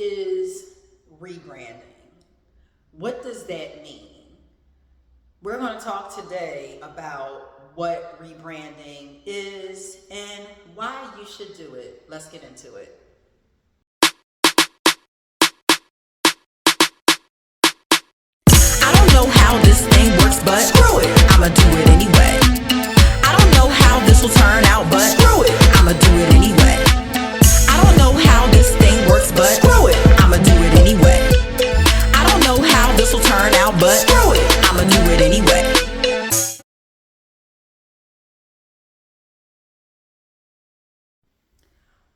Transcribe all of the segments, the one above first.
is rebranding? What does that mean? We're going to talk today about what rebranding is and why you should do it. Let's get into it. I don't know how this thing works, but screw it, I'ma do it anyway. I don't know how this will turn out, but screw it, I'ma do it anyway. I don't know how this thing works, but screw it, I'ma do it anyway. I don't know how this will turn out, but screw it, I'ma do it anyway.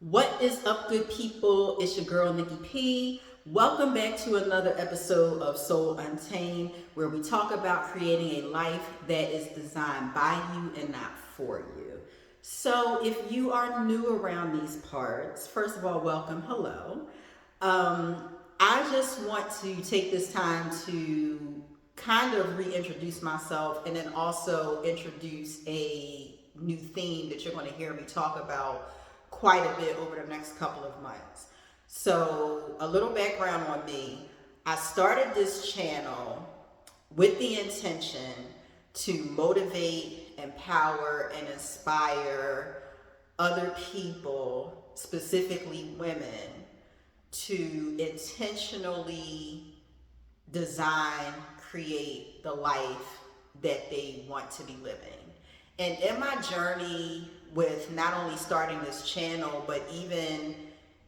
What is up, good people? It's your girl, Nikki P. Welcome back to another episode of Soul Untamed, where we talk about creating a life that is designed by you and not for you. So if you are new around these parts, first of all, welcome, hello. I just want to take this time to kind of reintroduce myself and then also introduce a new theme that you're going to hear me talk about quite a bit over the next couple of months. So a little background on me. I started this channel with the intention to motivate, empower, and inspire other people, specifically women, to intentionally design, create the life that they want to be living. And in my journey with not only starting this channel, but even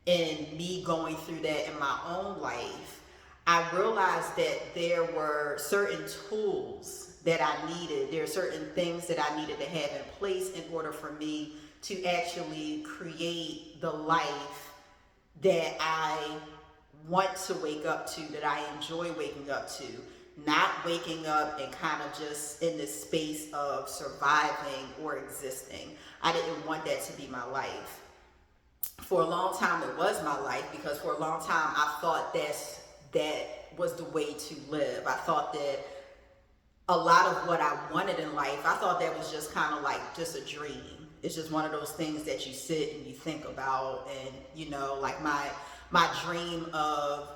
in me going through that in my own life, I realized that there were certain tools that I needed. There are certain things that I needed to have in place in order for me to actually create the life that I want to wake up to, that I enjoy waking up to. Not waking up and kind of just in this space of surviving or existing. I didn't want that to be my life. For a long time, it was my life, because for a long time, I thought that was the way to live. I thought that a lot of what I wanted in life, I thought that was just kind of like just a dream. It's just one of those things that you sit and you think about, and like my dream of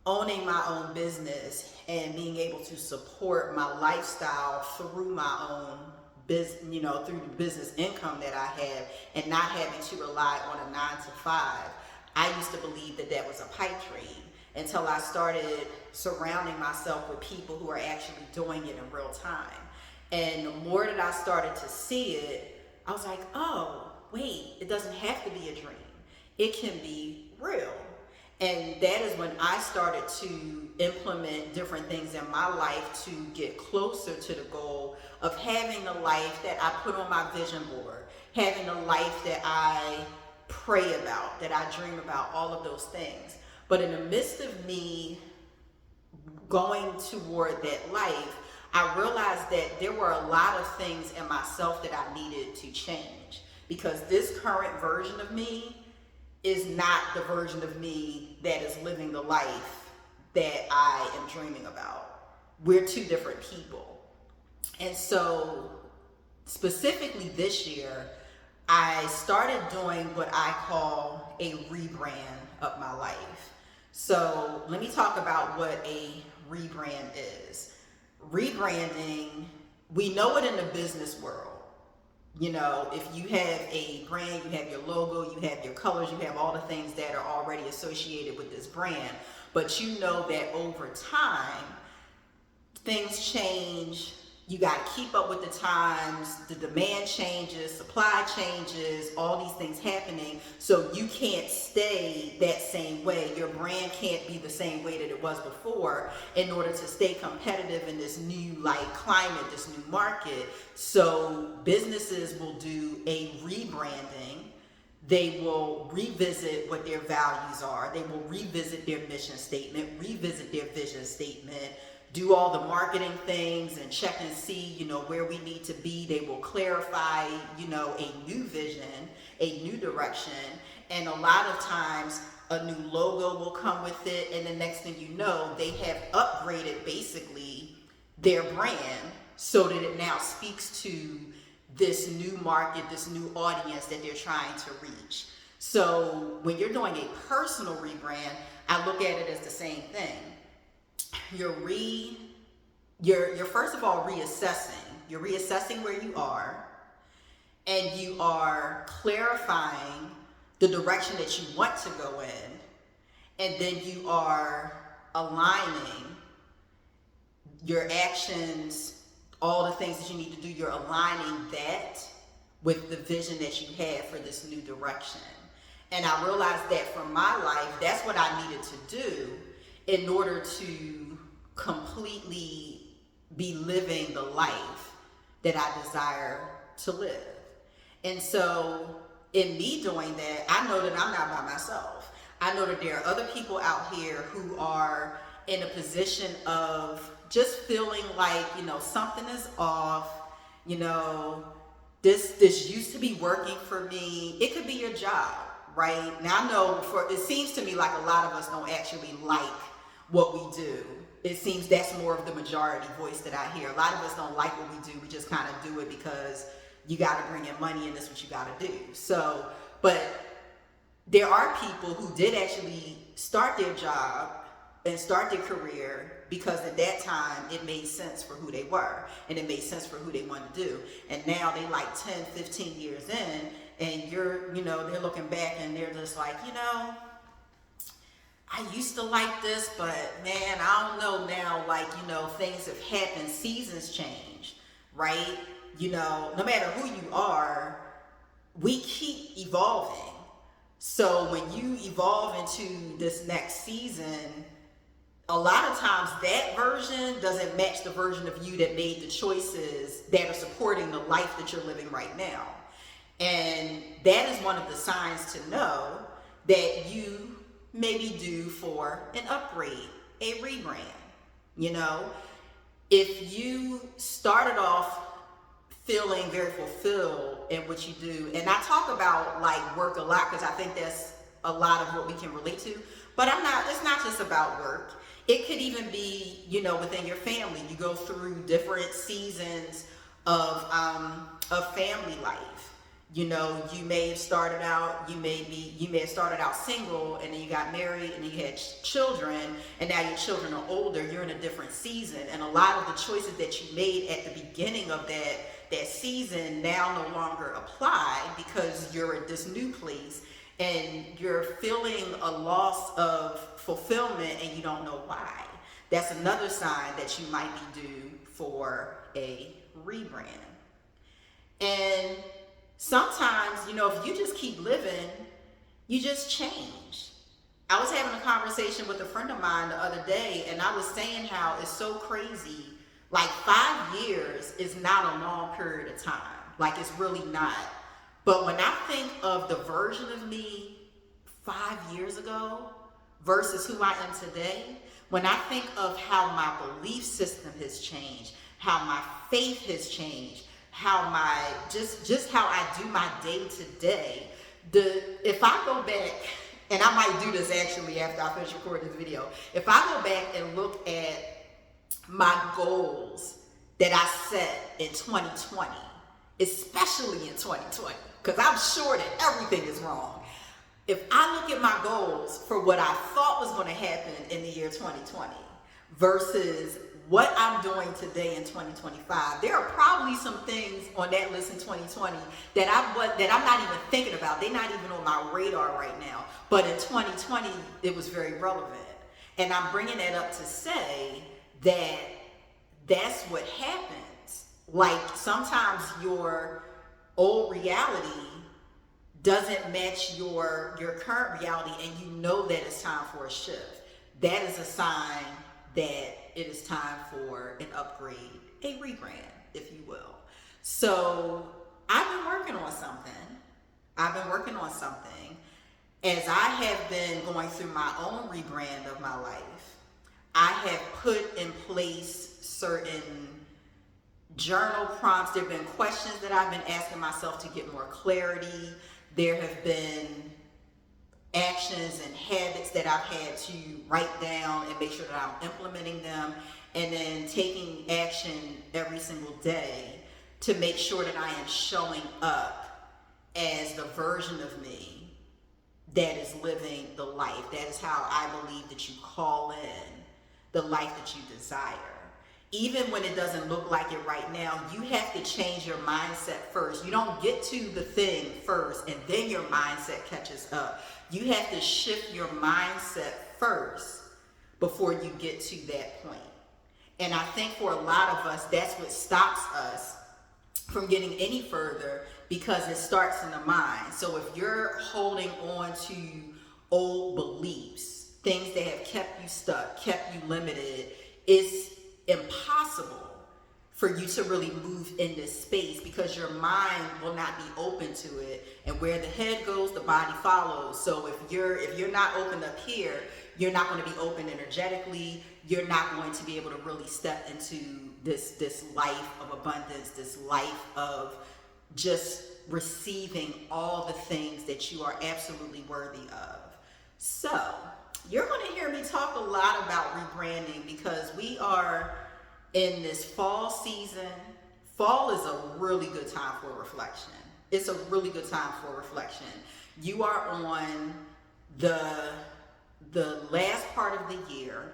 owning my own business and being able to support my lifestyle through my own business, through the business income that I have, and not having to rely on a 9-to-5. I used to believe that that was a pipe dream until I started surrounding myself with people who are actually doing it in real time. And the more that I started to see it, I was like, oh, wait, it doesn't have to be a dream. It can be real. And that is when I started to implement different things in my life to get closer to the goal of having the life that I put on my vision board, having the life that I pray about, that I dream about, all of those things. But in the midst of me going toward that life, I realized that there were a lot of things in myself that I needed to change, because this current version of me is not the version of me that is living the life that I am dreaming about. We're two different people. And so specifically this year, I started doing what I call a rebrand of my life. So let me talk about what a rebrand is. Rebranding, we know it in the business world. If you have a brand, you have your logo, you have your colors, you have all the things that are already associated with this brand. But you know that over time, things change. You got to keep up with the times. The demand changes, supply changes, all these things happening. So you can't stay that same way. Your brand can't be the same way that it was before in order to stay competitive in this new climate, this new market. So businesses will do a rebranding. They will revisit what their values are. They will revisit their mission statement, revisit their vision statement, do all the marketing things and check and see, where we need to be. They will clarify, a new vision, a new direction. And a lot of times a new logo will come with it. And the next thing you know, they have upgraded basically their brand so that it now speaks to this new market, this new audience that they're trying to reach. So when you're doing a personal rebrand, I look at it as the same thing. You're first of all reassessing. You're reassessing where you are, and you are clarifying the direction that you want to go in, and then you are aligning your actions, all the things that you need to do. You're aligning that with the vision that you have for this new direction. And I realized that for my life, that's what I needed to do in order to completely be living the life that I desire to live. And so in me doing that, I know that I'm not by myself. I know that there are other people out here who are in a position of just feeling like, something is off, this used to be working for me. It could be your job, right? Now I know it seems to me like a lot of us don't actually like what we do. It seems that's more of the majority voice that I hear. A lot of us don't like what we do. We just kind of do it because you got to bring in money and that's what you got to do. So, but there are people who did actually start their job and start their career because at that time it made sense for who they were and it made sense for who they wanted to do. And now they like 10, 15 years in, and they're looking back and they're just like, I used to like this, but man, I don't know now, things have happened, seasons change, right? No matter who you are, we keep evolving. So when you evolve into this next season, a lot of times that version doesn't match the version of you that made the choices that are supporting the life that you're living right now. And that is one of the signs to know that you maybe due for an upgrade, a rebrand. If you started off feeling very fulfilled in what you do, and I talk about work a lot because I think that's a lot of what we can relate to, but it's not just about work. It could even be, within your family. You go through different seasons of family life. You may have started out, you may have started out single, and then you got married, and then you had children, and now your children are older. You're in a different season, and a lot of the choices that you made at the beginning of that season now no longer apply because you're at this new place, and you're feeling a loss of fulfillment, and you don't know why. That's another sign that you might be due for a rebrand. And sometimes, if you just keep living, you just change. I was having a conversation with a friend of mine the other day, and I was saying how it's so crazy. 5 years is not a long period of time. It's really not. But when I think of the version of me 5 years ago versus who I am today, when I think of how my belief system has changed, how my faith has changed, how my just how I do my day to day. If I go back, and I might do this actually after I finish recording this video, if I go back and look at my goals that I set in 2020, especially in 2020, because I'm sure that everything is wrong. If I look at my goals for what I thought was going to happen in the year 2020 versus what I'm doing today in 2025, there are probably some things on that list in 2020 that I'm not even thinking about. They're not even on my radar right now. But in 2020, it was very relevant. And I'm bringing that up to say that that's what happens. Sometimes your old reality doesn't match your current reality, and you know that it's time for a shift. That is a sign that it is time for an upgrade, a rebrand, if you will. So I've been working on something. As I have been going through my own rebrand of my life, I have put in place certain journal prompts. There have been questions that I've been asking myself to get more clarity. There have been actions and habits that I've had to write down and make sure that I'm implementing them, and then taking action every single day to make sure that I am showing up as the version of me that is living the life. That is how I believe that you call in the life that you desire. Even when it doesn't look like it right now, you have to change your mindset first. You don't get to the thing first and then your mindset catches up. You have to shift your mindset first before you get to that point. And I think for a lot of us, that's what stops us from getting any further, because it starts in the mind. So if you're holding on to old beliefs, things that have kept you stuck, kept you limited, it's impossible for you to really move in this space, because your mind will not be open to it. And where the head goes, the body follows. So if you're not open up here, you're not going to be open energetically. You're not going to be able to really step into this life of abundance, this life of just receiving all the things that you are absolutely worthy of. So you're going to hear me talk a lot about rebranding, because we are in this fall season. Fall is a really good time for reflection. It's a really good time for reflection. You are on the last part of the year,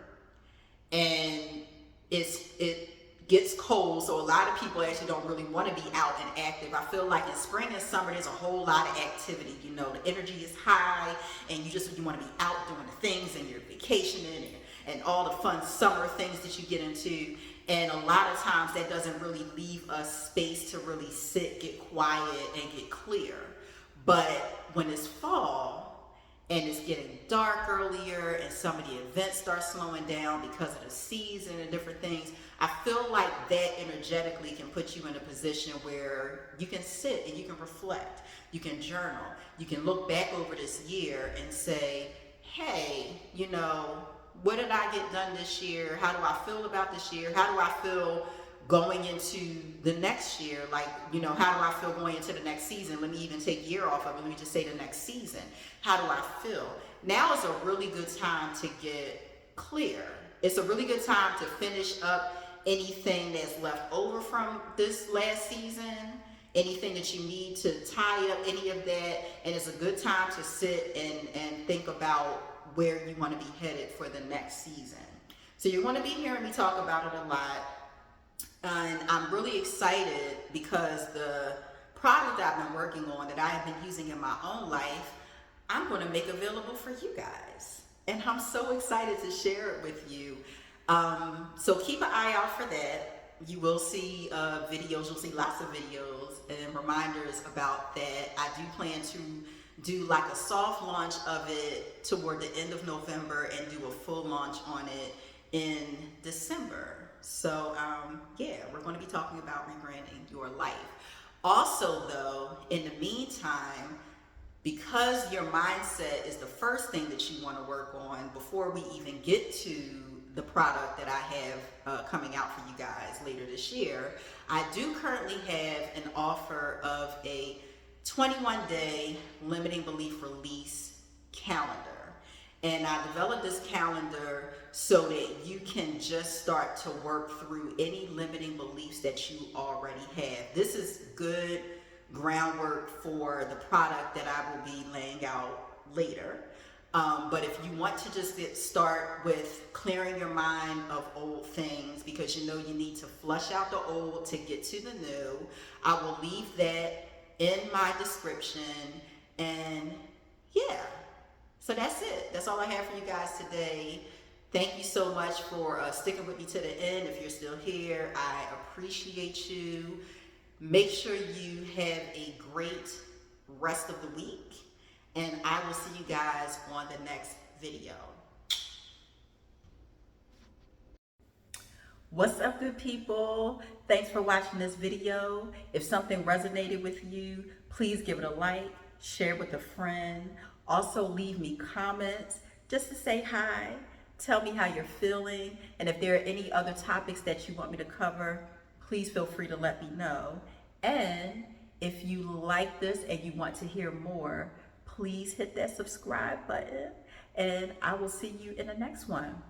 and it gets cold, so a lot of people actually don't really want to be out and active. I feel like in spring and summer there's a whole lot of activity. You know, the energy is high, and you want to be out doing the things, and you're vacationing and all the fun summer things that you get into. And a lot of times that doesn't really leave us space to really sit, get quiet, and get clear. But when it's fall and it's getting dark earlier, and some of the events start slowing down because of the season and different things, I feel like that energetically can put you in a position where you can sit and you can reflect, you can journal, you can look back over this year and say, hey, you know, what did I get done this year? How do I feel about this year? How do I feel going into the next year? Like, you know, how do I feel going into the next season? Let me even take year off of it. Let me just say the next season. How do I feel? Now is a really good time to get clear. It's a really good time to finish up anything that's left over from this last season, anything that you need to tie up, any of that. And it's a good time to sit and think about where you want to be headed for the next season. So you're going to be hearing me talk about it a lot. And I'm really excited because the product that I've been working on, that I have been using in my own life, I'm going to make available for you guys. And I'm so excited to share it with you. So keep an eye out for that. You will see videos, you'll see lots of videos and reminders about that. I do plan to do like a soft launch of it toward the end of November and do a full launch on it in December. So yeah, we're going to be talking about rebranding your life. Also though, in the meantime, because your mindset is the first thing that you want to work on before we even get to the product that I have coming out for you guys later this year, I do currently have an offer of a 21-day limiting belief release calendar. And I developed this calendar so that you can just start to work through any limiting beliefs that you already have. This is good groundwork for the product that I will be laying out later. But if you want to just start with clearing your mind of old things, because you know you need to flush out the old to get to the new, I will leave that in my description. And yeah, so that's it. That's all I have for you guys today. Thank you so much for sticking with me to the end. If you're still here, I appreciate you. Make sure you have a great rest of the week, and I will see you guys on the next video. What's up, good people? Thanks for watching this video. If something resonated with you, please give it a like, share with a friend. Also leave me comments just to say hi, tell me how you're feeling, and if there are any other topics that you want me to cover, please feel free to let me know. And if you like this and you want to hear more, please hit that subscribe button, and I will see you in the next one.